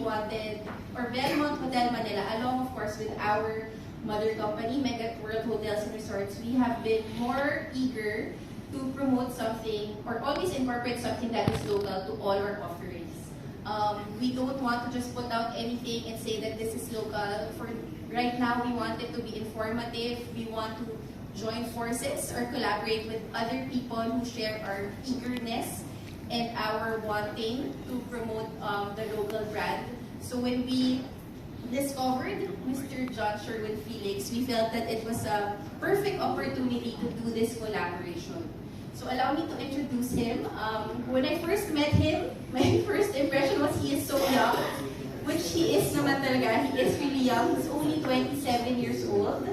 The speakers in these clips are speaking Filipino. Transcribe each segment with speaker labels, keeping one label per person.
Speaker 1: wanted, or Belmont Hotel Manila, along of course with our mother company, Mega World Hotels and Resorts, we have been more eager to promote something or always incorporate something that is local to all our offerings. We don't want to just put out anything and say that this is local. For right now, we want it to be informative. We want to join forces or collaborate with other people who share our eagerness and our wanting to promote the local brand. So when we discovered Mr. John Sherwin Felix, we felt that it was a perfect opportunity to do this collaboration. So allow me to introduce him. When I first met him, my first impression was he is so young, which he is naman talaga. He is really young. He's only 27 years old.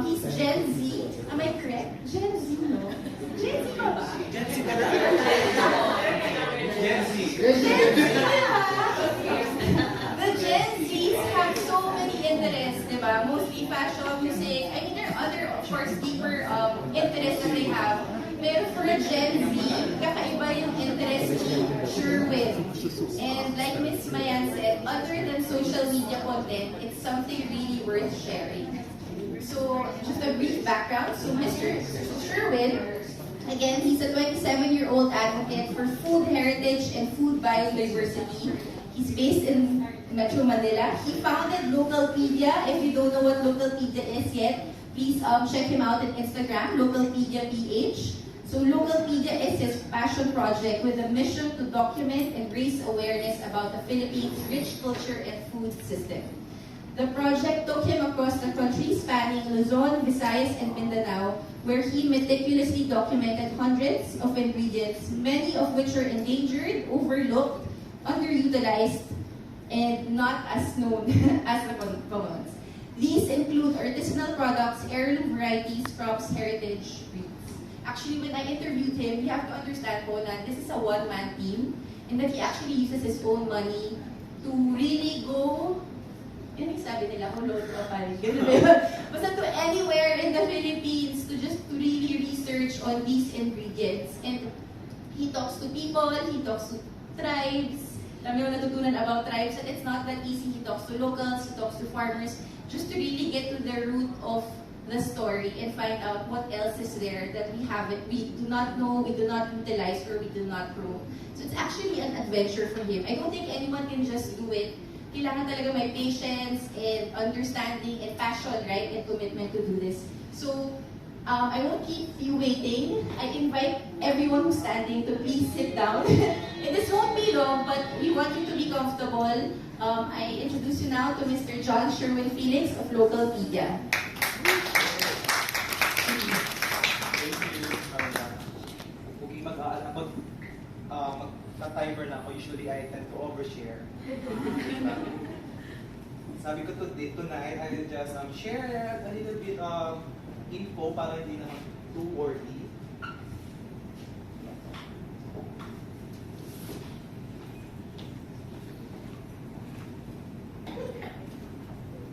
Speaker 1: He's Gen Z. Am I correct? Gen Z, no? Gen Z ba ba?
Speaker 2: Gen Z.
Speaker 1: Gen Z, the Gen Zs have so many interests, diba? Mostly fashion, music. I mean, there are other, of course, deeper interests that they have. Pero for a Gen Z, kakaiba yung interest ni Sherwin. And like Ms. Mayan said, other than social media content, it's something really worth sharing. So, just a brief background. So, Mr. Sherwin, again, he's a 27-year-old advocate for food heritage and food biodiversity. He's based in Metro Manila. He founded Localpedia. If you don't know what Localpedia is yet, please check him out on Instagram, Localpedia PH. So Localpedia is his passion project with a mission to document and raise awareness about the Philippines' rich culture and food system. The project took him across the country, spanning Luzon, Visayas, and Mindanao, where he meticulously documented hundreds of ingredients, many of which are endangered, overlooked, underutilized, and not as known as the commons. These include artisanal products, heirloom varieties, crops, heritage breeds. Actually, when I interviewed him, you have to understand po that this is a one-man team and that he actually uses his own money to really go, yun yung sabi nila, kung load ka pa rin. Basta to anywhere in the Philippines to just to really research on these ingredients. And he talks to people, he talks to tribes. Dami ko natutunan about tribes, and it's not that easy. He talks to locals, he talks to farmers, just to really get to the root of the story and find out what else is there that we do not know, we do not utilize, or we do not grow. So it's actually an adventure for him. I don't think anyone can just do it. Kailangan talaga may patience and understanding and passion, right, and commitment to do this. So I won't keep you waiting. I invite everyone who's standing to please sit down. And this won't be long, but we want you to be comfortable. I introduce you now to Mr. John Sherwin Felix of Localpedia.
Speaker 2: Magta-timer na ako. Usually, I tend to overshare. Sabi ko tonight, I will just share a little bit of info para hindi naman too wordy.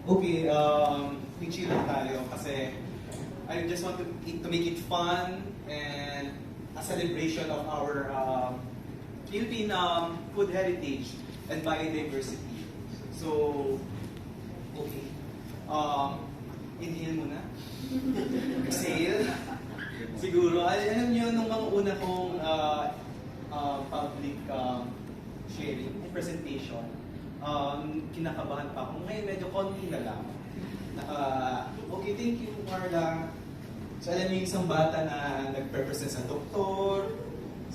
Speaker 2: Okay, chill lang tayo kasi I just want to make it fun and a celebration of our Philippine food heritage and biodiversity. So, okay. Inhale muna. Exhale. Siguro. Alam niyo, nung mga una kong public sharing, presentation, kinakabahan pa ako. Ngayon medyo konti na lang. Okay, thank you, Marla. So alam niyo yung isang bata na nagpe-present sa doktor,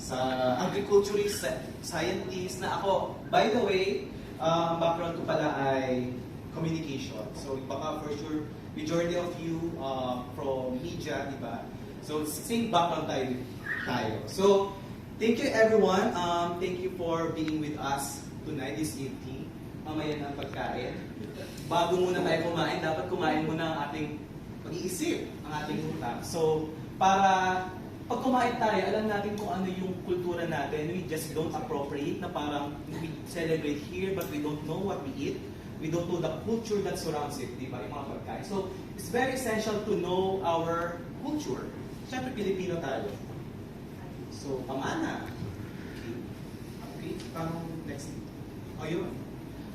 Speaker 2: sa agriculturist, scientist, na ako, by the way, ang background ko pala ay communication. So baka for sure, majority of you from media, di ba? So same background tayo. So thank you everyone. Thank you for being with us tonight, this evening. Mamaya na ang pagkain. Bago muna tayo kumain, dapat kumain muna ang ating pag-iisip, ang ating utak. So, para pag kumain tayo, alam natin kung ano yung kultura natin. We just don't appropriate na parang we celebrate here but we don't know what we eat. We don't know the culture that surrounds it, di ba? Yung mga pagkain. So, it's very essential to know our culture. Siyempre, Pilipino tayo. So, pamana. Okay. Okay, parang next. O yun.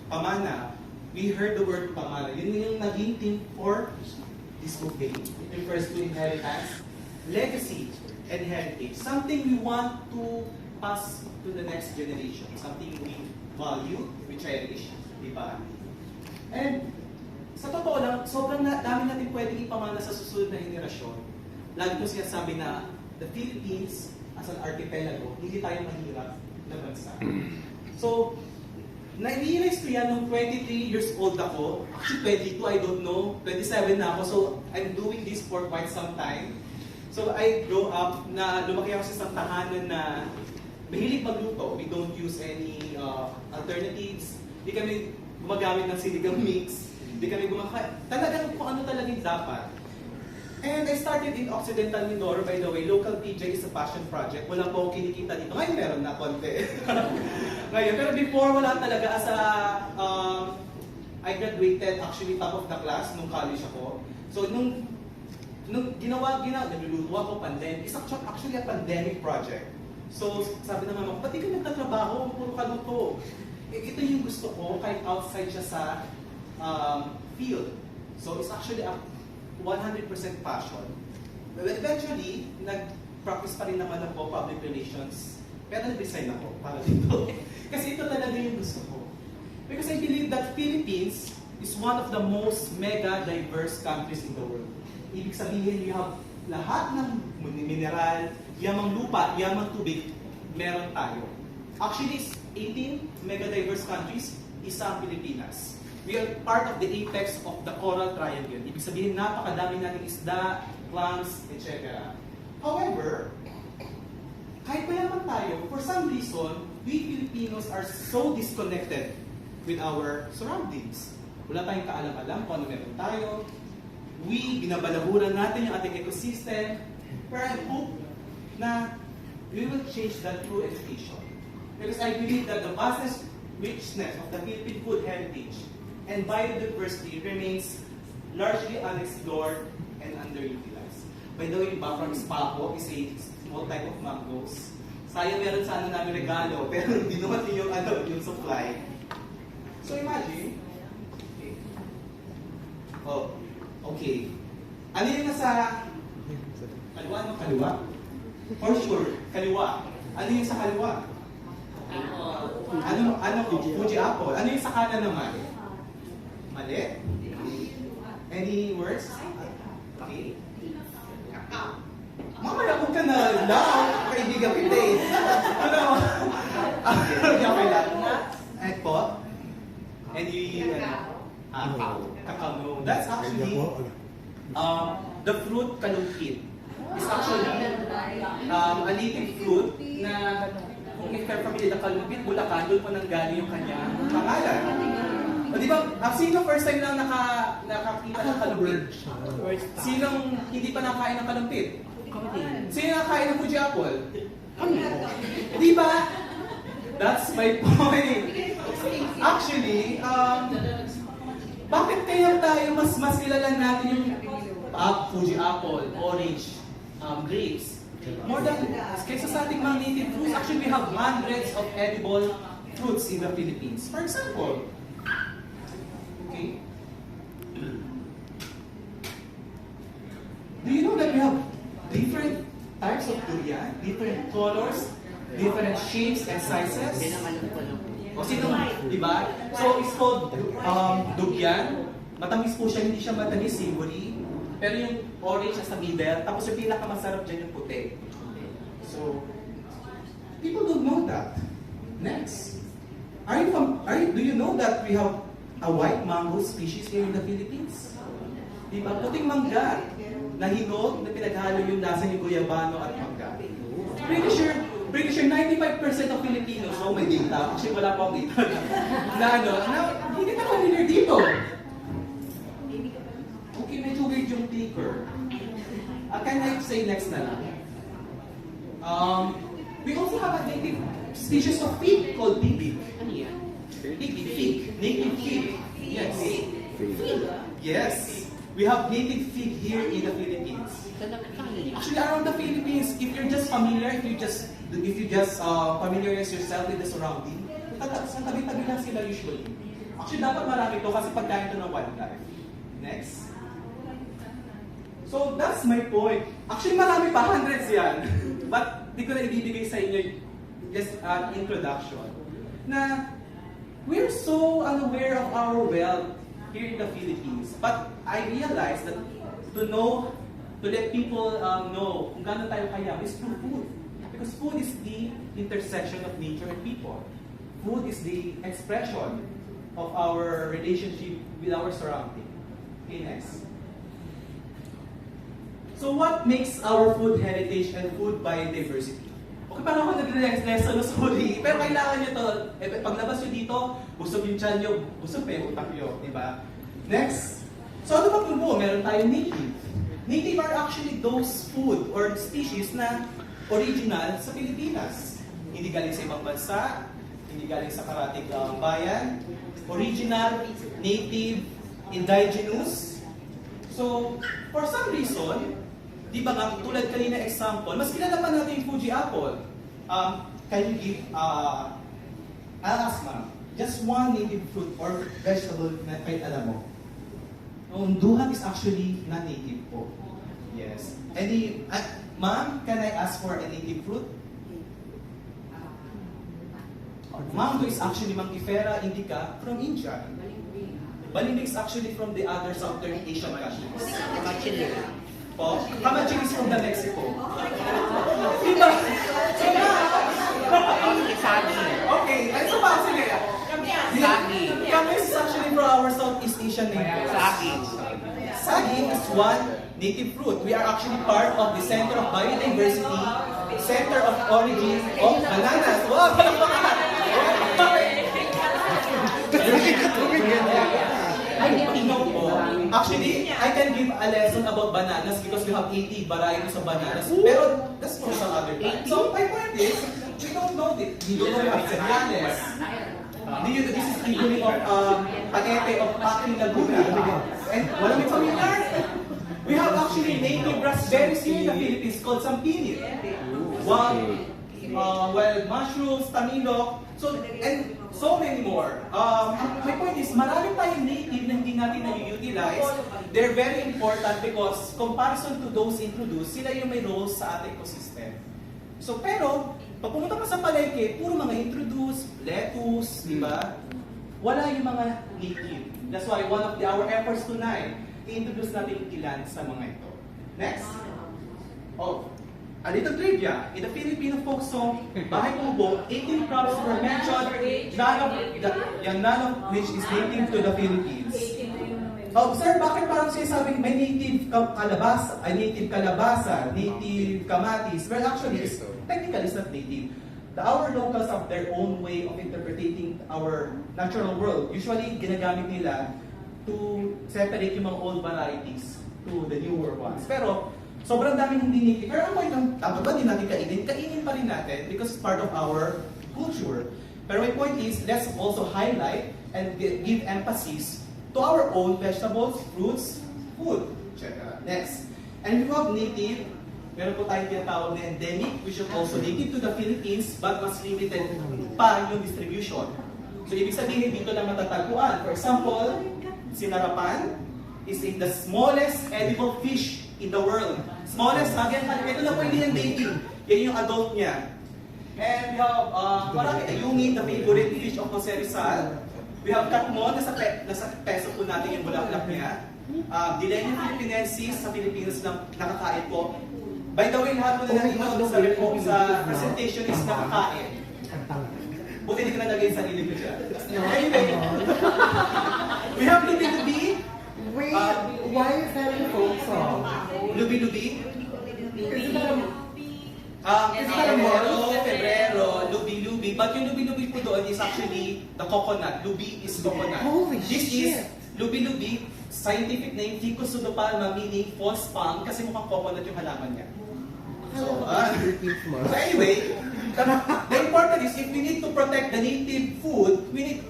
Speaker 2: pamana, we heard the word pamana. Yun yung naging theme for this book day. It refers to inheritance, legacy, and heritage. Something we want to pass to the next generation. Something we value, we cherish. Diba? And sa totoo lang, sobrang dami natin pwedeng ipamana sa susunod na henerasyon. Lagi ko sinasabi na the Philippines as an archipelago, hindi tayo mahirap na bansa. So, na-realize ko yan nung 23 years old ako. Actually, 22, I don't know. 27 na ako. So, I'm doing this for quite some time. So, I grew up na lumaki ako sa isang tahanan na mahilig magluto. We don't use any alternatives. Di kami gumagamit ng sinigang mix. Di kami talagang kung ano talagang dapat. And I started in Occidental Mindoro, by the way. Local PJ is a passion project. Wala po akong kinikita dito. Ngayon meron na konti. Ngayon, pero before, wala talaga. As I graduated actually top of the class nung college ako. So, nung nagluluto ako, pandemic. It's actually a pandemic project. So, sabi naman ako, pati ka nagtatrabaho, puro ka luto. Ito yung gusto ko, kahit outside siya sa field. So, it's actually a 100% passion. But eventually, nag-practice pa rin naman ako public relations. Pero nag-resign ako para dito. Kasi ito talaga yung gusto ko. Because I believe that Philippines is one of the most mega diverse countries in the world. Ibig sabihin, you have lahat ng mineral, yamang lupa, yamang tubig, meron tayo. Actually, 18 mega diverse countries, isa ang Pilipinas. We are part of the apex of the Coral Triangle. Ibig sabihin, napakadami nating isda, clams, etc. However, kahit mayaman tayo, for some reason, we Filipinos are so disconnected with our surroundings. Wala tayong kaalam-alam kung ano meron tayo. Binabalahuran natin yung ating ecosystem. Pero I hope na we will change that through education. Because I believe that the vast richness of the Philippine food heritage and biodiversity remains largely unexplored and underutilized. By the way, Bafram Spapo is a small type of mangoes. Sayang meron sana namin regalo, pero hindi naman yung supply. So imagine, okay. Ano yung nasa kaliwa? Kaliwa? For sure, kaliwa. Ano yung sa kaliwa? Fuji apple. Ano yung sa kanan naman? Mali? Any words? Okay. Mamaya kung ka na lang, kaibigan kita eh. Ano? Okay lang. And po? Kakao. That's actually the fruit kalumpit. It's actually a native fruit na kung if you're familiar na kalumpit, Bulacan, doon po nanggaling yung kanyang pangalan. O di ba, sino first time lang nakakita ng kalumpit? Sinong hindi pa nakain ng kalumpit? Sino nakakain ng Fuji apple? Di ba? That's my point. Actually, bakit kaya tayo mas kilala natin yung Fuji apple, orange, grapes? More than, kaysa sa ating mga native fruits, actually we have hundreds of edible fruits in the Philippines. For example, okay, do you know that we have different types of durian, different colors, different shapes and sizes? O sino, di ba? So it's called durian. Matamis po siya, hindi siya matamis, savory. Pero yung orange sa middle, tapos yung pinakamasarap dyan yung puti. So, people don't know that. Next. Do you know that we have a white mango species here in the Philippines? Diba? Puting mangga na hinog na pinaghalo yung lasa ni guyabano at mangga. Pretty sure 95% of Filipinos, so may data, actually wala pa akong data, na hindi na familiar dito. Okay, medyo weird yung clicker. Can I say next na lang? We also have a native species of pig called bibig. Ano yan? Fig. Native fig. Yes. Fig? Yes. We have native fig here in the Philippines. Actually, around the Philippines, if you just familiarize yourself with the surrounding, sa tabi-tabi lang sila usually. Actually, dapat marami to kasi pagkain to ng wildlife. Next. So, that's my point. Actually, marami pa, hundreds yan. But, di ko na ibibigay sa inyo just an introduction. Na, we're so unaware of our wealth here in the Philippines. But, I realized that to let people know kung gaano tayo kaya is through food. Because food is the intersection of nature and people. Food is the expression of our relationship with our surrounding. Okay, next. So what makes our food heritage and food biodiversity? Okay, parang ako nag-lesson sa huli, pero kailangan nyo to. Paglabas nyo dito, busog yung tiyan nyo, busog pa yung utak nyo, di ba? Next. So ano ba kung meron tayong native? Native are actually those food or species na original sa Pilipinas. Hindi galing sa ibang bansa, hindi galing sa karatig bayan. Original, native, indigenous. So, for some reason, di ba nga, tulad kanina example, mas kilala pa natin yung Fuji apple. Can you give, I'll ask ma'am, just one native fruit or vegetable na kahit alam mo? Yung duhat is actually not native po. Yes. Any, ma'am, can I ask for a native fruit? Mango is actually Mangifera indica from India. Balimbing is actually from the other Southern Asian countries. Po, Kamachili is from the Mexico. Diba? Okay, so pa, sige. Kamis is actually from our Southeast Asian neighbors. Saging is one native fruit. We are actually part of the Center of Biodiversity, Center of Origin of Bananas. Wow! Actually, I can give a lesson about bananas because we have 80 varieties of bananas. Pero that's for some other time. So my point is, we don't know this. We don't know we have cereales. This is the beginning of Paete of Packing Laguna. And walang may familiar. We have actually native raspberries here in the Philippines called sampinit. Wild mushrooms, tamilok, and so many more. My point is, marami tayong native na hindi natin na-utilize. They're very important because comparison to those introduced, sila yung may role sa ating ecosystem. So, pero, pag pumunta ka sa palengke, puro mga introduce, lettuce, di ba? Wala yung mga native. That's why one of our efforts tonight, i-introduce natin ilan sa mga ito. Next. A little trivia. In the Filipino folk song, Bahay Kubo, 18 crops were mentioned, none of which is native to the Philippines. Sir, bakit parang sinasabing may native kalabasa, native kamatis? Well, actually, technically it's not native. Our locals have their own way of interpreting our natural world. Usually, ginagamit nila to separate yung mga old varieties to the newer ones. Pero, sobrang daming hindi native. Pero ang point ng, tama ba din natin kainin? Kainin pa rin natin because it's part of our culture. Pero my point is, let's also highlight and give emphasis to our own vegetables, fruits, food. Next. And if you have native, meron po tayong tinatawag na endemic, which is also native to the Philippines, but mas limited pa yung distribution. So, ibig sabihin dito na matatagpuan. For example, sinarapan is in the smallest edible fish in the world. Smallest, again, ito na po hindi yung native. Yan yung adult niya. And we have, marami, ayungin, the favorite fish of Jose Rizal. We have katmon, nasa peso po natin yung bulaklak niya. Dilenia philippinensis, sa Pilipinas lang nakakain po. By the way, lahat po na natin sa presentation is nakakain. Buti hindi ko na nagay sa sarili ko dyan. Anyway, we have lubi-lubi.
Speaker 3: Wait, why is that in the folk song?
Speaker 2: Lubi-lubi?
Speaker 3: Is that
Speaker 2: Febrero, lubi-lubi. But yung lubi-lubi po doon is actually the coconut. Lubi is coconut.
Speaker 3: Holy
Speaker 2: This
Speaker 3: shit!
Speaker 2: is lubi-lubi, scientific name, Ficus pseudopalma, meaning false palm, kasi mukhang coconut yung halaman niya. So anyway, the important is if we need to protect the native food, we need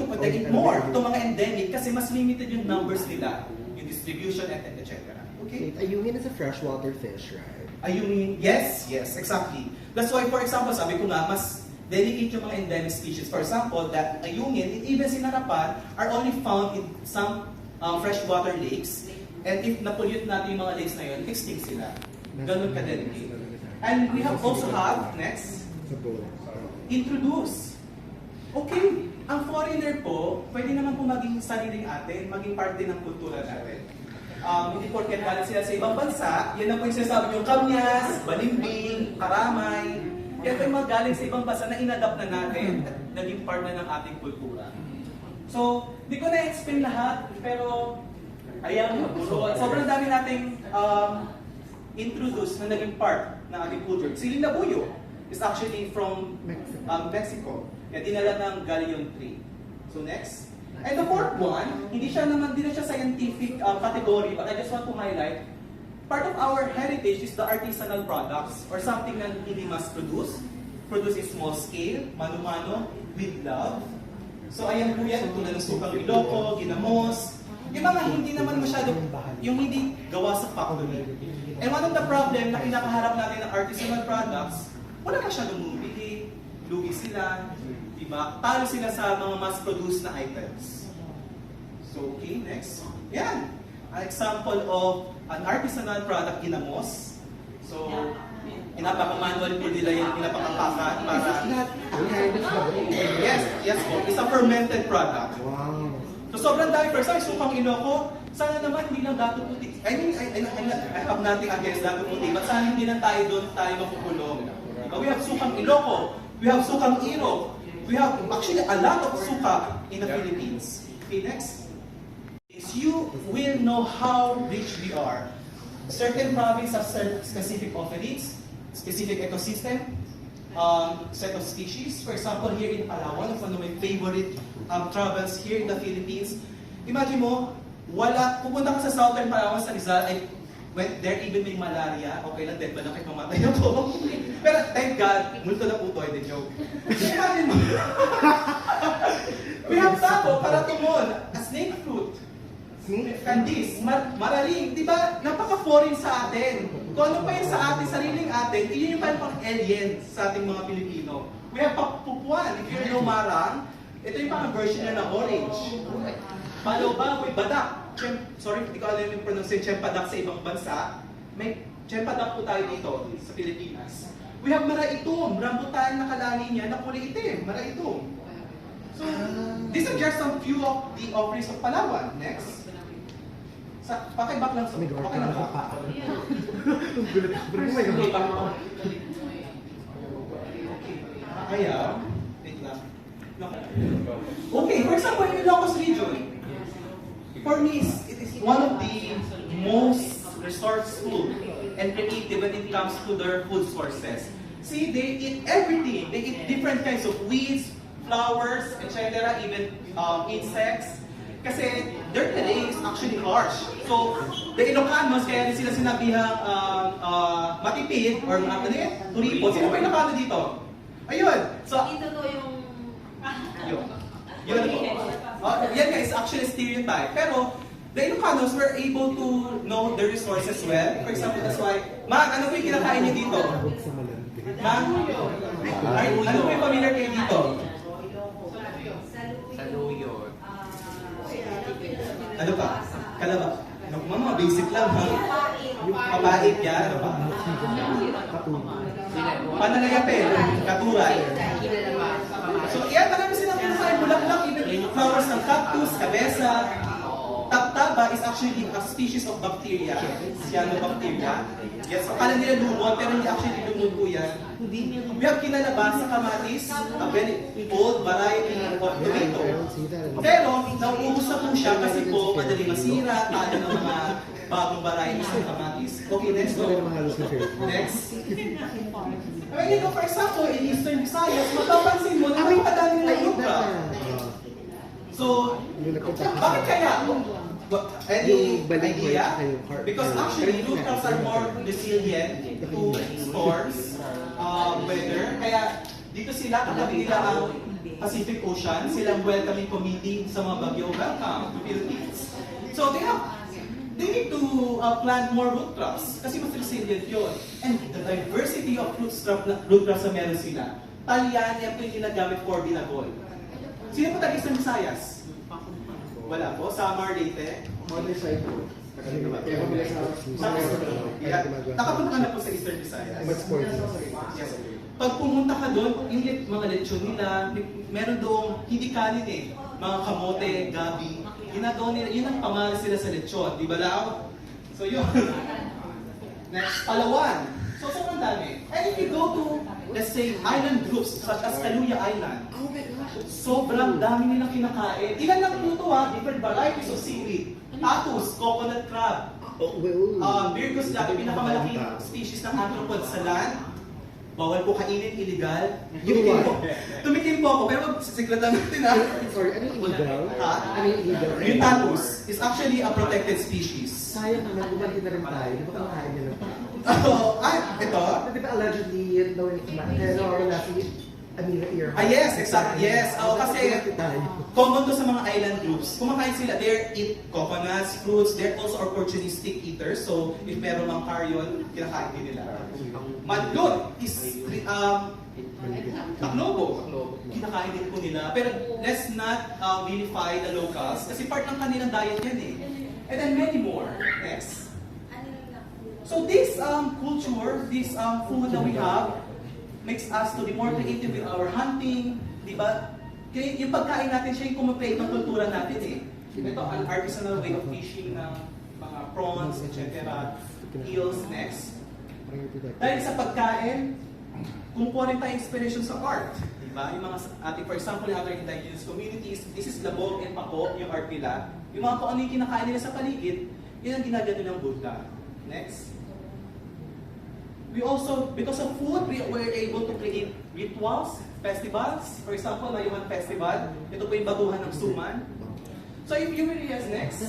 Speaker 2: to protect it more to mga endemic kasi mas limited yung numbers nila, yung distribution, etc. Okay?
Speaker 3: Ayungin is a freshwater fish, right?
Speaker 2: Ayungin, yes, exactly. That's why, for example, sabi ko nga, mas delicate yung mga endemic species. For example, that ayungin, and even sinarapan, are only found in some freshwater lakes. And if na-pollute natin yung mga lakes na yun, extinct sila. Ganun ka-delicate. And we have also have, next, introduce. Okay, ang foreigner po, pwede naman po maging sariling atin, maging parte ng kultura natin. Hindi porket galing sila sa ibang bansa, yan na po yung sinasabi yung kamyas, balimbing, karamay. Yan po yung mga galing sa ibang bansa na inadapt na natin at naging part na ng ating kultura. So, di ko na-explain lahat, pero ayan, maguro. Sobrang dami nating introduce na naging part ng ating culture. Si Labuyo is actually from Mexico. Yan, dinala ng Galleon 3. So next. And the fourth one, hindi na siya scientific category, but I just want to highlight, part of our heritage is the artisanal products, or something na hindi mass-produce, produce in small scale, mano-mano, with love. So ayan po yan, tulad ng sukang Ilocos, ginamos, yung mga hindi naman masyado, yung hindi gawa sa factory. And one of the problem na kinakaharap natin ng artisanal products, wala masyadong bumibili, lugi sila, diba? Talo sila sa mga mass-produced na items. So, okay, next. Yan. An example of an artisanal product, ginamos. So, inapaka-manual po nila yung inapakapakan para... Yes po. It's a fermented product.
Speaker 3: Wow.
Speaker 2: So, sobrang dami. For example, sukang Ilocos, sana naman hindi lang dato puti. I have nothing against dato puti, but sana hindi lang tayo makukulong. We have sukang Ilocos, we have sukang Iro, we have actually a lot of suka in the Philippines. Okay, next. You will know how rich we are. Certain provinces have specific offerings, specific ecosystem, set of species. For example, here in Palawan, one of my favorite travels here in the Philippines. Imagine mo, pupunta ka sa Southern Palawan, sa Rizal, I went there, even may malaria. Okay lang, dead ba na kayo mamatay ako? Pero thank God, multo na po to, the joke. Imagine mo, we have tapo, paratumon, a snake fruit, candies, maraling, di ba? Napaka-foreign sa atin. Kung ano pa yun sa atin, sariling atin, yun yung parang alien sa ating mga Pilipino. We have papupuan, if you know marang, ito yung parang version na ng orange. Palobagoy, badak. Sorry, hindi ko alam yung pronunciation, Tsempadak sa ibang bansa. May Tsempadak po tayo dito sa Pilipinas. We have maraitom, rambutan na kalali niya na kulay itim, maraitom. So, these are just some few of the offerings of Palawan. Next. Pakiback lang sa... Okay lang ba? Kaya, wait lang. Okay, for example, in Ilocos region, for me, it is one of the most resourceful and creative when it comes to their food sources. See, they eat everything. They eat different kinds of weeds, flowers, etc., even insects. Kasi their terrain is actually harsh. So, the Ilocanos, kaya rin sila sinabihang matipid or turipod. Sino ba Ilocano dito? Ayun. So,
Speaker 1: Ito to yung...
Speaker 2: Yun po. Yan guys, actually stereotype. Pero, the Ilocanos were able to know the resources well. For example, that's why, Ma, ano po yung kinakain niyo dito? Ma? Ano po yung familiar kayo dito?
Speaker 4: Saluyot.
Speaker 2: Ano pa? Kalaba. Mga basic lang ha. Yung papait yan. Ano pa? Pananayapin. Katuray. So, yan, marami silang kinakain. Bulaklak, even flowers ng cactus, kabesa. Taptaba is actually a species of bacteria. Cyanobacteria. Yes, akala nila lumot, pero hindi actually lumot po yan. We have kinalabasa, kamatis, a very old variety of tomato. Pero, nauubos na po siya kasi po madali masira, talo ng mga bagong varieties ng kamatis. Okay, next go. Next. I mean, for example, in Eastern Visayas, mapapansin mo na napakadami ng lupa. So, bakit kaya? Any idea? Because actually, root crops are more resilient to storms, weather. Kaya dito sila, katabi nila ang Pacific Ocean, silang welcoming committee sa mga bagyo. Welcome to Philippines. So they need to plant more root crops kasi mas resilient yun. And the diversity of root crops na meron sila. Talyan, yan po yung ginagamit for binagol. Sino po taga Eastern Visayas? Wala po. Samar, Leyte.
Speaker 3: Other side po.
Speaker 2: Nakapunta ka na po sa Eastern Visayas.
Speaker 3: But sports.
Speaker 2: Yes. Pag pumunta ka doon, yung mga lechon nila, meron doong hindi kanin eh. Mga kamote, gabi. Ginagawa nila, yun ang pamalas sila sa lechon. Di ba lao? So yun. Next, Palawan. So sobrang dami. And if you go to, let's say, island groups such as Kaluya Island,
Speaker 3: Oh my gosh.
Speaker 2: sobrang dami nilang kinakain. Ilan lang po ito ha, different varieties of seaweed. Tatus, coconut crab,
Speaker 3: Oh, well.
Speaker 2: Virgus dati, pinakamalaking species ng arthropod sa land. Bawal po kainin, illegal. Tumikim po ako, pero sisiklat lang natin ha.
Speaker 3: Sorry, ano yung illegal?
Speaker 2: Ha?
Speaker 3: Ano yung illegal?
Speaker 2: Yung tatus is actually a protected species.
Speaker 3: Sayang naman, bumalik na rin tayo. Di ba kumakain niya ng tao?
Speaker 2: Ito?
Speaker 3: Di ba allegedly, yun daw yung kumain? Or last Amira ear.
Speaker 2: Yes, exactly. Yes. Kasi common to sa mga island groups. Kumakain sila, they eat coconuts, fruits, they're also opportunistic eaters. So, if meron mang carrion, kinakain din nila. Madlot is taklobo. Kinakain din po nila. Pero let's not vilify the locals kasi part ng kanilang diet yan eh. And then many more. Next. So this culture, this food that we have, makes us to be more creative with our hunting, di ba? Kaya yung pagkain natin siya yung kumapit ng kultura natin eh. Ito, an artisanal way of fishing ng mga prawns, etc. Eels, next. Dahil sa pagkain, kumukuha rin tayo inspiration sa art. Di ba? Yung mga ating, for example, yung other indigenous communities, this is labog and pako, yung art nila. Yung mga kung ano yung kinakain nila sa paligid, yun ang ginagawa nilang Buddha. Next. We also, because of food, we were able to create rituals, festivals. For example, Layuhan Festival. Ito po yung baguhan ng Suman. So if you will realize next,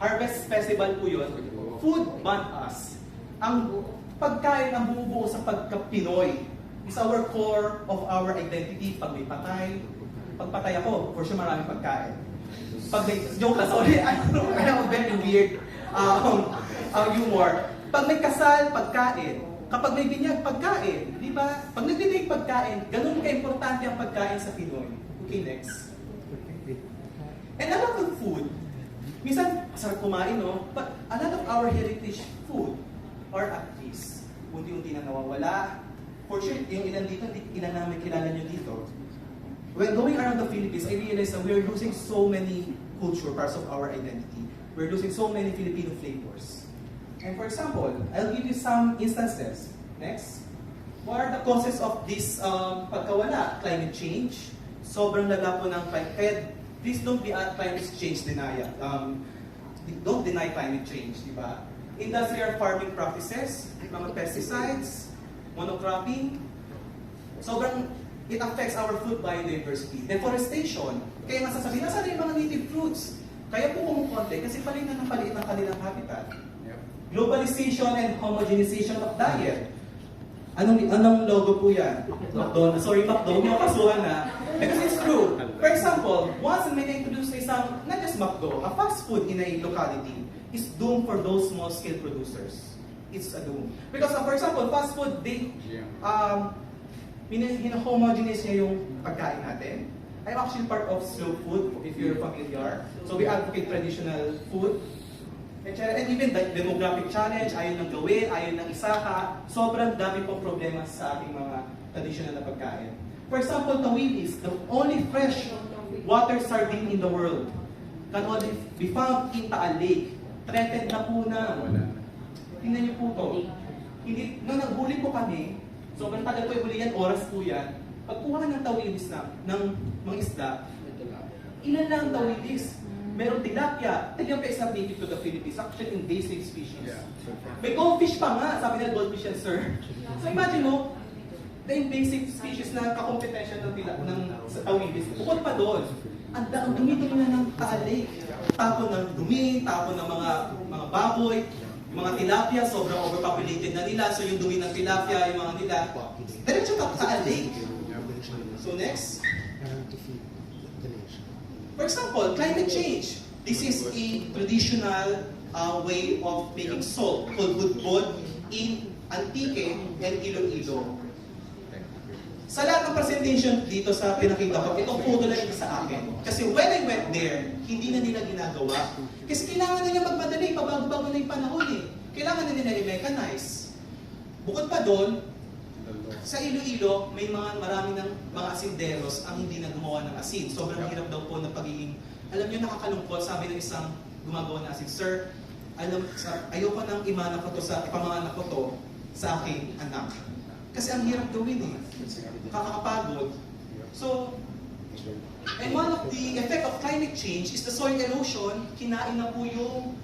Speaker 2: Harvest Festival po yun. Food bond us. Ang pagkain ang bumubuo sa pagka-Pinoy is our core of our identity. Pag may patay, pag patay ako, for sure maraming pagkain. Pag may, joke lang, sorry, I have a very weird humor. Pag may kasal, pagkain. Kapag may binyag, pagkain. Di ba? Pag nagdidate pagkain, ganun ka-importante ang pagkain sa Pinoy. Okay, next. And a lot of food. Minsan, masarap kumain, no? But a lot of our heritage food are at least unti-unti na nawawala. For sure, yung ilan dito, ilan namin kilala nyo dito. When going around the Philippines, I realized that we are losing so many culture, parts of our identity. We're losing so many Filipino flavors. And for example, I'll give you some instances. Next. What are the causes of this pagkawala? Climate change. Sobrang lala po ng climate. Kaya please don't be a climate change denier. Don't deny climate change, di ba? Industrial farming practices, mga pesticides, monocropping. Sobrang it affects our food biodiversity. Deforestation. Kaya masasabihin, nasaan yung mga native fruits? Kaya po kumukonte kasi palitan ng paliit ng kanilang habitat. Globalization and homogenization of diet. Anong logo po yan? McDonald's. Sorry, McDo, may kasuhan na. Because it's true. For example, once may introduce isang, not just McDo, a fast food in a locality is doomed for those small-scale producers. It's a doom. Because for example, fast food, they hino-homogenize niya yung pagkain natin. I'm actually part of slow food, if you're familiar. So we advocate traditional food. And even the demographic challenge, ayaw nang gawin, ayaw nang isaka, sobrang dami pong problema sa ating mga traditional na pagkain. For example, tawilis, the only fresh water sardine in the world, can only be found in Taal Lake. Threatened na po na. Tingnan niyo po to. Hindi, nung naghuli po kami, sobrang tagal po yung huli yan, oras po yan. Pagkuha ng tawilis na, ng mga isda, ilan lang ang tawilis? Meron tilapia. Tilapia is not native to the Philippines. Actually, invasive species. May goldfish pa nga. Sabi nila goldfish yan, sir. So imagine mo, the invasive species na kakompetensya ng sa tawilis. Bukod pa doon, ang dumi-dumi na ng Taal Lake. Tapon ng dumi, tapon ng mga baboy, yung mga tilapia, sobrang overpopulated na nila. So yung dumi ng tilapia, yung mga nila, diretso ka Taal Lake. So next. For example, climate change. This is a traditional way of making salt called budbod in Antique and Iloilo. Sa lahat ng presentation dito sa pinakita ko, ito photo lang ito sa akin. Kasi when I went there, hindi na nila ginagawa. Kasi kailangan nila magmadali, pabago-bago na yung panahon eh. Kailangan na nila i-mechanize. Bukod pa doon, sa Iloilo, may marami ng mga asinderos ang hindi na gumawa ng asin. Sobrang hirap daw po ng pagiging, alam niyo, nakakalungkot. Sabi ng isang gumagawa ng asin, Sir, ayoko nang ipamangana ko to sa aking anak. Kasi ang hirap gawin eh. Kakakapagod. So, and one of the effect of climate change is the soil erosion. Kinain na po yung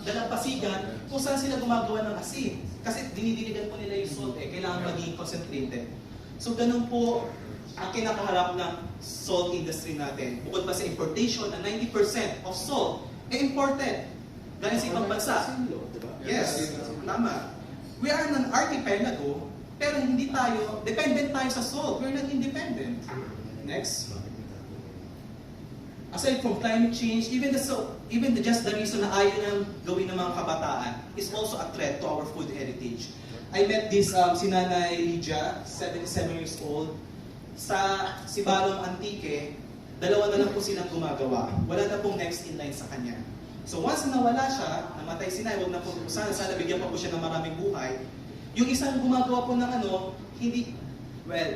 Speaker 2: dalampasigan kung saan sila gumagawa ng asin. Kasi dinidiligan po nila yung salt eh. Kailangan maging concentrated. So, ganun po ang kinakaharap ng salt industry natin. Bukod pa sa importation na 90% of salt ay imported. Galing sa ibang bansa. Yes, tama. We are an archipelago, pero hindi tayo, dependent tayo sa salt. We're not independent. Next. Aside from climate change, even just the reason na ayaw nang gawin ng mga kabataan is also a threat to our food heritage. I met this si Nanay Lydia, 77 years old, sa Sibalong Antique. Dalawa na lang po silang gumagawa. Wala na pong next in line sa kanya. So once na nawala siya, namatay si Nay, huwag na po, sana bigyan pa po siya ng maraming buhay. Yung isang gumagawa po ng hindi, well,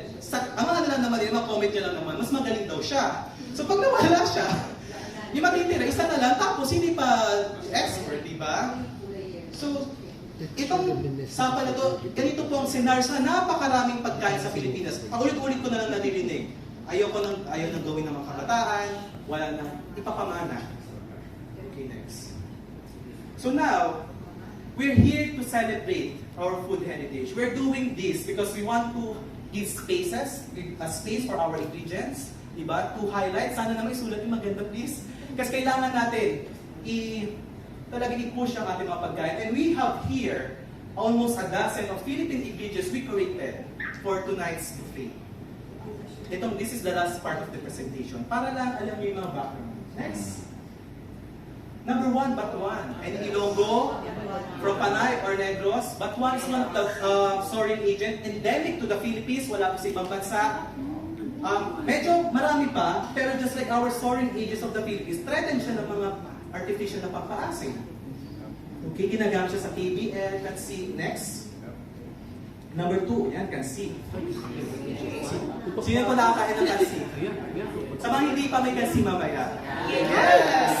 Speaker 2: ang mga lang naman, yung mga comment niya lang naman, mas magaling daw siya. So pag nawala siya, yung matitira, isa na lang, tapos hindi pa expert, di ba? So, itong sapa na to, ganito po ang scenario sa napakaraming pagkain sa Pilipinas. Paulit-ulit ko na lang naririnig. Ayaw nang gawin ng mga kabataan, wala nang ipapamana. Okay, next. So now, we're here to celebrate our food heritage. We're doing this because we want to give a space for our ingredients, diba? To highlight, sana naman isulat yung maganda please. Kasi kailangan natin talagang i-push ang ating mga pagkain. And we have here almost a dozen of Philippine ingredients we created for tonight's buffet. This is the last part of the presentation. Para lang alam niyo yung mga background. Next. Number 1, Batuan. And Ilonggo, from Panay or Negros. Batuan is one of the soaring agent endemic to the Philippines. Wala po sa ibang bansa. Medyo marami pa, pero just like our soaring agents of the Philippines, threatened siya ng mga artificial na pampaasin. Okay, ginagamit siya sa KBL, Kansi. Next. Number 2, yan, Kansi. Sino po nakakain ng Kansi? Sa mga hindi pa may Kansi mamaya. Yes!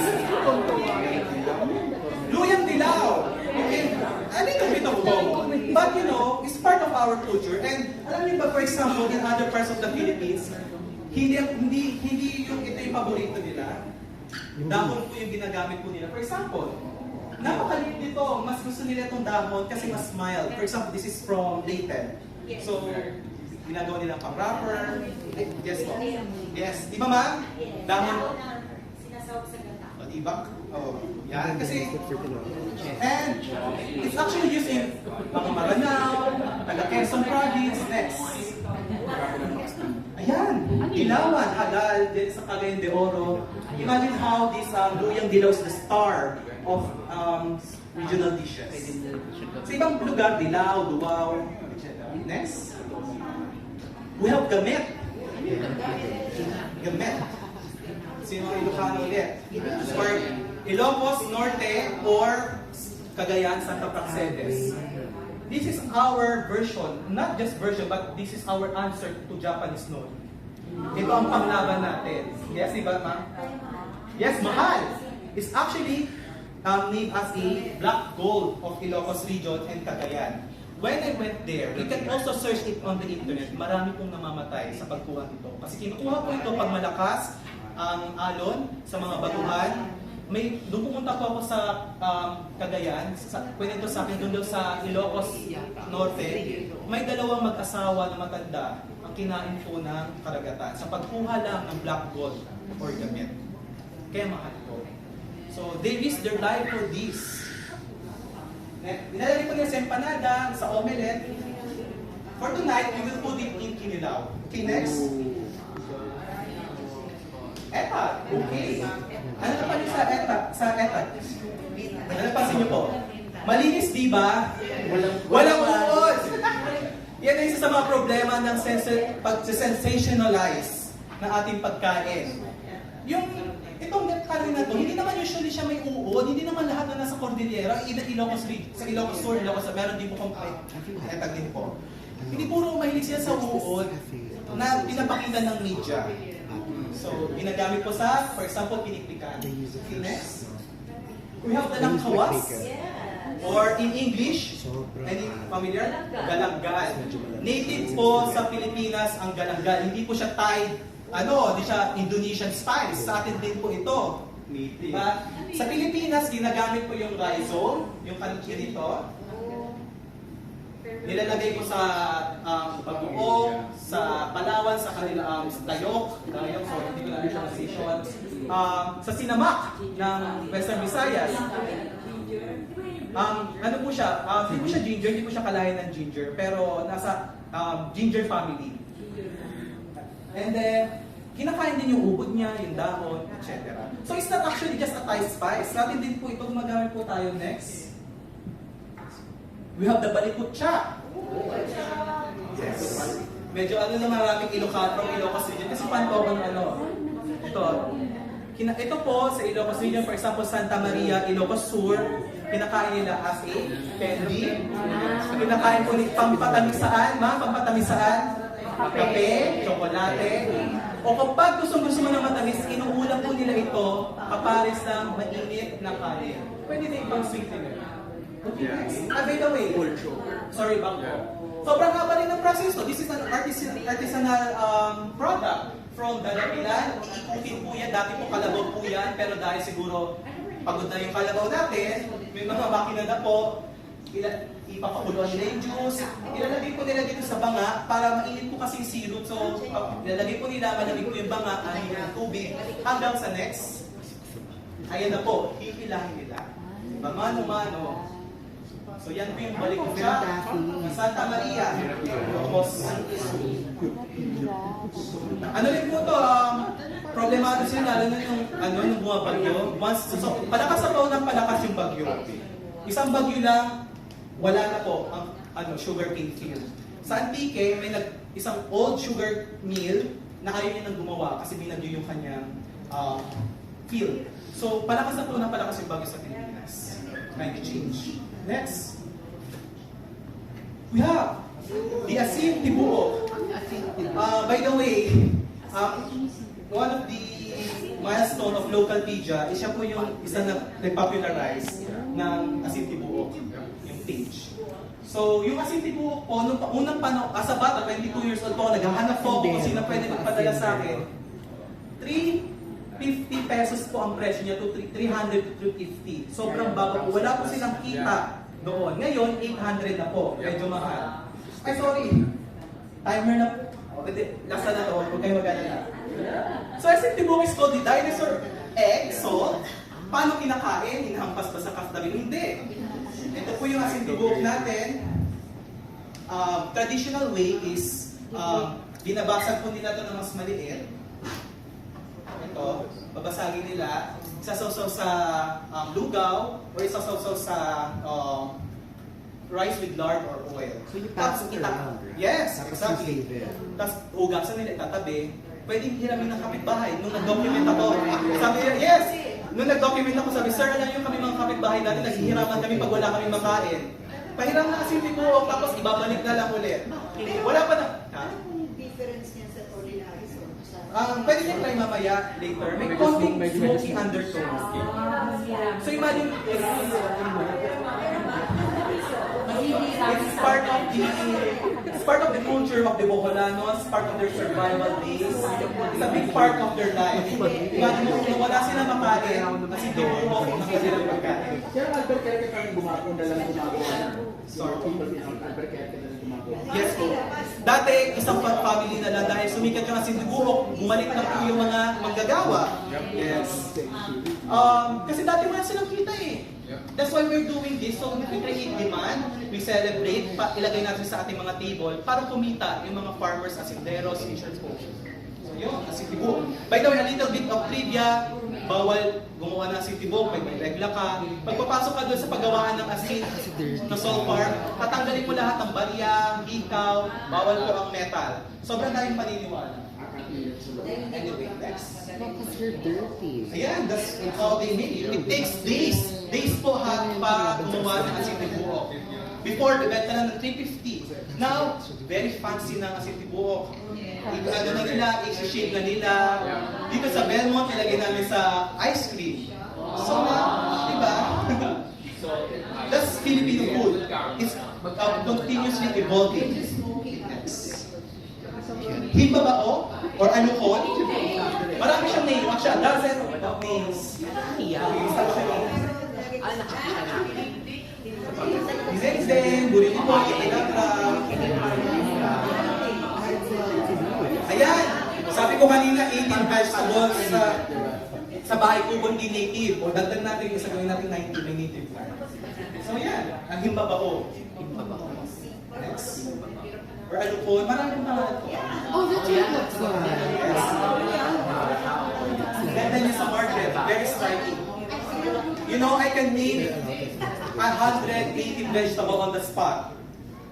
Speaker 2: Luyang dilaw. Okay, a little bit of common. But you know, it's part of our culture. And alam niyo ba, for example, in other parts of the Philippines, hindi yung ito yung paborito nila. Dahon po yung ginagamit po nila. For example, napakaliit dito. Mas gusto nila itong dahon kasi mas mild. For example, this is from Leyte. So, ginagawa nilang pang-wrapper. Yes po. Yes. Di ba ma'am? Dahon.
Speaker 4: Sinasawag sa gata.
Speaker 2: O, diba? Oh, yan. Kasi, and it's actually used in mga Maranao, taga Quezon Province. Next. Ayan. Dilawan, Hagal, din sa Cagayan de Oro. Imagine how this luyang dilaw is the star of regional dishes. Sa ibang lugar, dilaw, duwaw, etc. Next. We have gamet. Gamet. Sino ang Ilocano ulit? For Ilocos Norte or Cagayan, Santa Praxedes. This is our version, not just version, but this is our answer to Japanese nori. Ito ang panglaban natin. Yes, diba ma'am? Yes, mahal. It's actually named as a black gold of Ilocos region and Cagayan. When I went there, you can also search it on the internet. Marami pong namamatay sa pagkuha nito. Kasi kinukuha po ito pag malakas ang alon sa mga batuhan. Doon pumunta po ako sa Cagayan, kwento sa akin doon sa Ilocos Norte, may dalawang mag-asawa na matanda ang kinain po ng karagatan sa pagkuha lang ng black gold or gamit. Kaya mahal po. So they risk their life for this. Nilalagay po niya sa empanada, sa omelette. For tonight, we will put it in kinilaw. Okay, next. Etat. Okay. Ano na pa niyo sa etat? Sa etat? Ano napansin niyo po? Malinis, di ba? Walang uod. Yan ay isa sa mga problema ng pag-sensationalize ng ating pagkain. Itong kanin na to, hindi naman usually siya may uod, hindi naman lahat na nasa Cordillera, either sa Ilocos Sur, meron din po etag din po. Hindi puro mahilig sila sa uod na pinapakita ng media. So, ginagamit po sa, for example, pinikpikan. Okay, next. We have the kawas. Or in English, any familiar? Galanggal. Native po sa Pilipinas ang galanggal. Hindi po siya Thai, hindi siya Indonesian spice. Sa atin din po ito. Diba? Sa Pilipinas, ginagamit po yung rhizome, yung kanito. Nilalagay ko sa bagoong, sa Palawan, sa kanila sa Tayok, so hindi ko na siya position. Sa Sinamak ng Western Visayas. Ano po siya? Hindi po siya ginger, hindi po siya kalahin ng ginger, pero nasa ginger family. And then, kinakain din yung ubod niya, yung dahon, etc. So it's not actually just a Thai spice. Natin din po ito, gumagamit po tayo next. We have the balikutsa. Yes. Medyo maraming Ilocos region kasi panto ko ng Ito po sa Ilocos region, for example, Santa Maria, Ilocos Sur, kinakain nila as a candy. Kinakain po ni pampatamisaan, kape, tsokolate. O kapag gusto mo ng matamis, inuulam po nila ito kapares ng mainit na kanin. Pwede na ipang sweetener. Okay, next. By the way, sorry, bangko. Sobrang haba rin ng proseso. This is an artisanal product from Dalapilan. Iikutin po yan. Dati po kalabaw po yan. Pero dahil siguro pagod na yung kalabaw natin, may mga makina na po, ipapakuluan nila yung juice. Ilalagay po nila dito sa banga para mainit po kasi yung syrup. So, ilalagay po nila, malamig po yung banga, anin yung tubig, hanggang sa next. Ayan na po, hihilahin nila. Mano-mano. So yan po yung balikutsa ng Santa Maria. Ano rin po ito, problemado sila, lalo na yung bumabagyo. Palakas na po ng palakas yung bagyo. Isang bagyo lang, wala na po ang sugarcane field. Sa Antique, may isang old sugar mill na ayaw niya nang gumawa kasi binagyo yung kanyang field. So palakas na po ng palakas yung bagyo sa Pilipinas. Climate change. Next. We have the Asim Tibuok. By the way, one of the milestone of Localpedia, siya po yung isa na nag-popularize ng Asim Tibuok, yung page. So, yung Asim Tibuok po, nung unang panahon, as a bata, 22 years old po, naghahanap po ako kung sino pwede magpadala sa akin. 350 pesos po ang presyo niya to 300 to 350. Sobrang bago po. Wala po silang kita doon. Ngayon, 800 na po. Medyo mahal. Ay, sorry. Timer na po. Last na to. Huwag kayo mag-alala. So, Asim Tibuok is called the dinosaur egg salt. Paano kinakain? Hinahampas ba sa kastabing? Hindi. Ito po yung Asim Tibuok natin. Traditional way is binabasag po nila ito ng mas maliit. Ito, babasagin nila, isasawsaw sa lugaw o isasawsaw sa rice with lard or oil.
Speaker 3: So you pass it around.
Speaker 2: Yes,
Speaker 3: Tapos
Speaker 2: exactly.
Speaker 3: you save it.
Speaker 2: Tapos ugasan nila itatabi. Pwedeng hiramin ng kapitbahay. Nung nag-document ako, sabi niya, yes! Nung nag-document ako, sabi, sir, alam niyo kami mga kapitbahay natin, naghihiraman kami pag wala kami makain. Pahiram na kasi Tibuok, tapos ibabalik na lang ulit. Wala pa na. Ha?
Speaker 4: Difference niya sa ordinary
Speaker 2: Pwede nyo try mamaya later. May konting smoky undertones. So imagine, it's part of the culture of the Bocolanos, part of their survival days. It's a big part of their life. Imagine mo, kung wala sila makain, kasi Tibuok ang kanilang pagkain.
Speaker 3: Kaya Albuquerque kami gumagawa na lang gumagawa. Albuquerque na lang gumagawa.
Speaker 2: Yes po. Dati, isang family na lang dahil sumikat yung Asim Tibuok, bumalik na po yung mga manggagawa. Yes. Kasi dati wala silang kita eh. That's why we're doing this. So we create demand, we celebrate, ilagay natin sa ating mga table para kumita yung mga farmers, asinderos, fishers po. So yun, Asim Tibuok. By the way, a little bit of trivia, bawal gumawa gumawa ng asin tibok, may regla ka. Pagpapasok ka doon sa paggawaan ng asin na sulfur, tatanggalin mo lahat ng barya, hikaw, bawal po ang metal. Sobrang daming paniniwala. Anyway, next.
Speaker 5: Because you're dirty.
Speaker 2: Ayan, that's how they make it. It takes days. Days po para gumawa ng asin tibok. Before, bebenta na ng 350. Now, very fancy ng asin tibok. Ano na nila, i-shake na nila. Dito sa Belmont, ilagay namin sa ice cream. So, diba? That's Filipino food. It's continuously evolving. Himbabao or alukon. Marami siyang name. Actually, a dozen of names. Isa siya name. Zen, burrito po, itilatra. Ayan! Sabi ko kanina, 18 vegetables sa bahay ko hindi native. O dagdag natin yung isa gawin natin 90 may native. So yan, ang himbabao. Next. Or alukon, maraming mga
Speaker 5: Oh, that's what it looks like.
Speaker 2: ganda niya sa market, very striking. You know, I can name 100 native vegetable on the spot.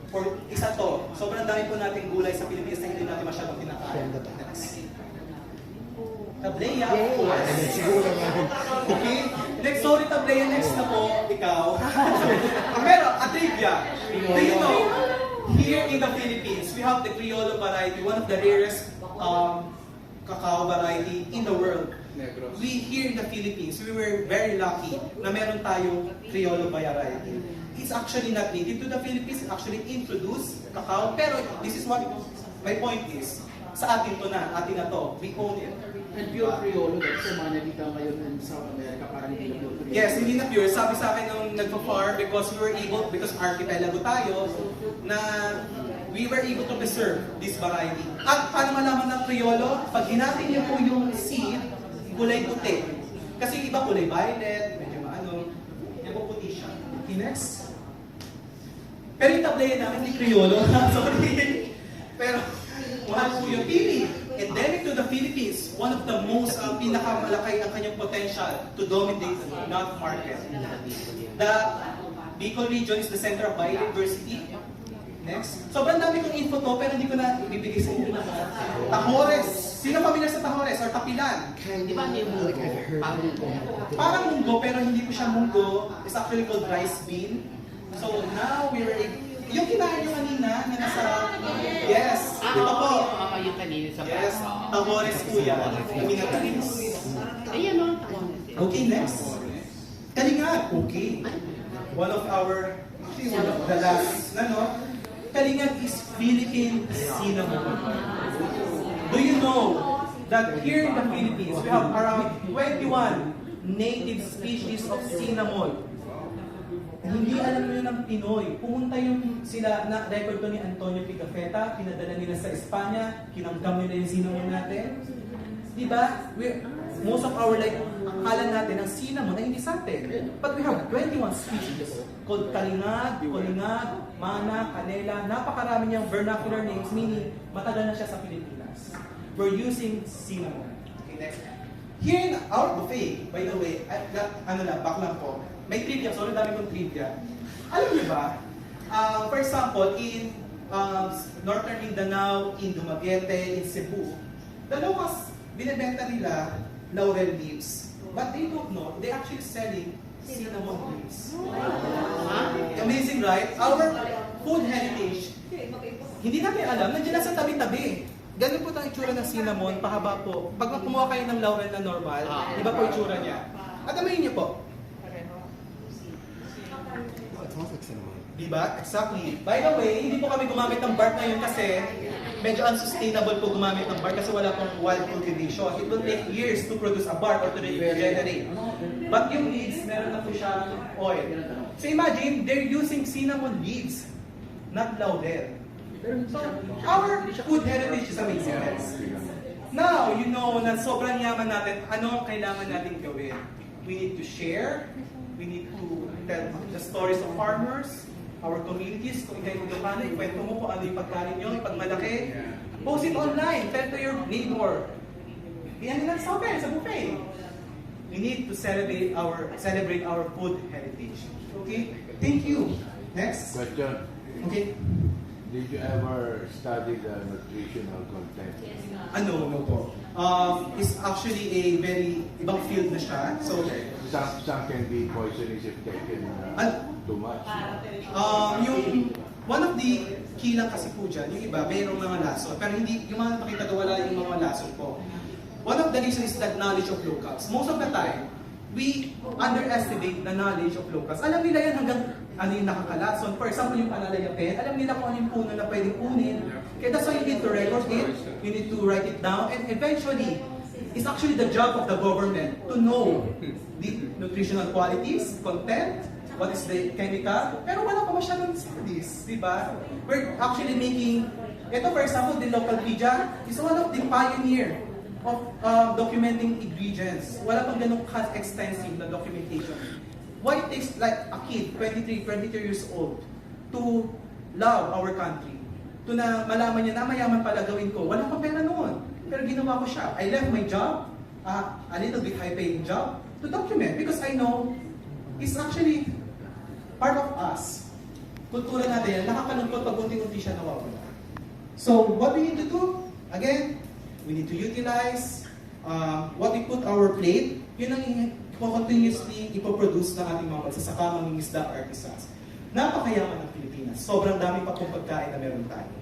Speaker 2: For isa to, sobrang dami po nating gulay sa Pilipinas na hindi natin masyadong kinakain. Tableya, of course. Okay? Next, sorry Tableya, next na po, ikaw. Pero, a trivia. Do you know, here in the Philippines, we have the Criollo variety, one of the rarest cacao variety in the world. We here in the Philippines, we were very lucky na meron tayong Criollo variety. It's actually not native to the Philippines, it's actually introduced cacao, pero this is what my point is. Sa atin to na, atin na to, we own it.
Speaker 3: And pure Criollo, that's so mga nakita ngayon in South America, parang hindi na pure Criollo.
Speaker 2: Yes, hindi na pure. Sabi sa akin nung nagpa-farm, because we were able, because archipelago tayo, na we were able to preserve this variety. At paano malaman ng Criollo? Pag hinatin niyo po yung seed, kulay puti. Kasi iba kulay violet, medyo maano, yung puti siya. Okay, next. Pero yung tableya namin, hindi Criollo. Sorry. Pero, mahal po yung pili. Endemic to the Philippines, one of the most pinakamalaki ang kanyang potential to dominate the nut market. The Bicol region is the center of biodiversity. Next. Sobrang dami kong info to, pero hindi ko na ibibigay sa inyo lahat. Tahores. Sino familiar sa Tahores or Tapilan?
Speaker 5: Di ba may munggo?
Speaker 2: Parang munggo, pero hindi ko siya munggo. It's actually called rice bean. So now we were yung kinain nyo kanina na nasa... Yes, ito po.
Speaker 5: Yung kanina sa
Speaker 2: Yes, Tahores po yan. Minatalis.
Speaker 5: Ayan o.
Speaker 2: Okay, next. Kalingap. Okay. One of our, actually one of the last, Kalingap is Philippine cinnamon. Do you know that here in the Philippines, we have around 21 native species of cinnamon? Hindi alam nyo ng Pinoy. Pumunta yung sila, na record to ni Antonio Pigafetta, pinadala nila sa Espanya, kinamkam nila yung cinnamon natin. Diba? Most of our akala natin ang cinnamon ay hindi sa atin. But we have 21 species called Kalingag, Kolingag, Mana, Canela. Napakarami niyang vernacular names, meaning matagal na siya sa Pilipinas. We're using cinnamon. Okay, next. Here in our buffet, by the way, back lang po. May trivia, sorry, dami kong trivia. Alam niyo ba, for example, in Northern Mindanao, in Dumaguete, in Cebu, the locals, binibenta nila laurel leaves. But they don't know, they're actually selling cinnamon leaves. Amazing, right? Our food heritage, hindi natin alam, nandiyan na sa tabi-tabi. Ganun po ang itsura ng cinnamon, pahaba po. Pag kumuha kayo ng laurel na normal, iba po itsura niya. At amayin niyo po. Diba? Exactly. By the way, hindi po kami gumamit ng bark ngayon kasi medyo unsustainable po gumamit ng bark kasi wala pong wild cultivation. It will take years to produce a bark or to regenerate. But yung leaves, meron na po siyang oil. So imagine, they're using cinnamon leaves, not laurel. So, our food heritage is amazing. Now, you know na sobrang yaman natin, ano ang kailangan natin gawin? We need to share, we need to tell the stories of farmers, our communities, kung ikaw yung Ilocano, ikwento mo kung ano yung pagkain nyo, yung pagmalaki. Post it online, tell to your neighbor. Iyan nila sa buffet. We need to celebrate our food heritage. Okay? Thank you. Next.
Speaker 6: Question.
Speaker 2: Okay.
Speaker 6: Did you ever study the nutritional content?
Speaker 2: No po. It's actually a very ibang field na siya. So,
Speaker 6: Some can be poisonous if taken too much.
Speaker 2: yung one of the key lang kasi po dyan, yung iba, mayroong mga lason. Pero hindi, yung mga nakita ko, wala yung mga lason po. One of the reasons is that knowledge of locals. Most of the time, we underestimate the knowledge of locals. Alam nila yan hanggang ano yung nakakalason. For example, yung Panalayapen, alam nila kung ano yung puno na pwedeng kunin. Kaya that's why you need to record it, you need to write it down, and eventually, it's actually the job of the government to know the nutritional qualities, content, what is the chemical, pero wala pa masyadong studies, di ba? We're actually making, ito for example, the local PIDYA is one of the pioneer of documenting ingredients. Wala pang ganun extensive na documentation. Why it takes like a kid, 23 years old, to love our country? To na malaman niya na mayaman pala gawin ko. Wala pang pera noon. Pero ginawa ko siya. I left my job, a little bit high-paying job, to document because I know it's actually part of us. Kultura natin yan, nakakalungkot pag unti-unti siya nawawala. So, what we need to do? Again, we need to utilize what we put our plate. Yun ang continuously ipoproduce ng ating mga magsasaka, mangingisda, artisans. Napakayaman ng Pilipinas. Sobrang dami pa pong pagkain na meron tayo.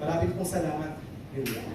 Speaker 2: Maraming pong salamat. Yun lang.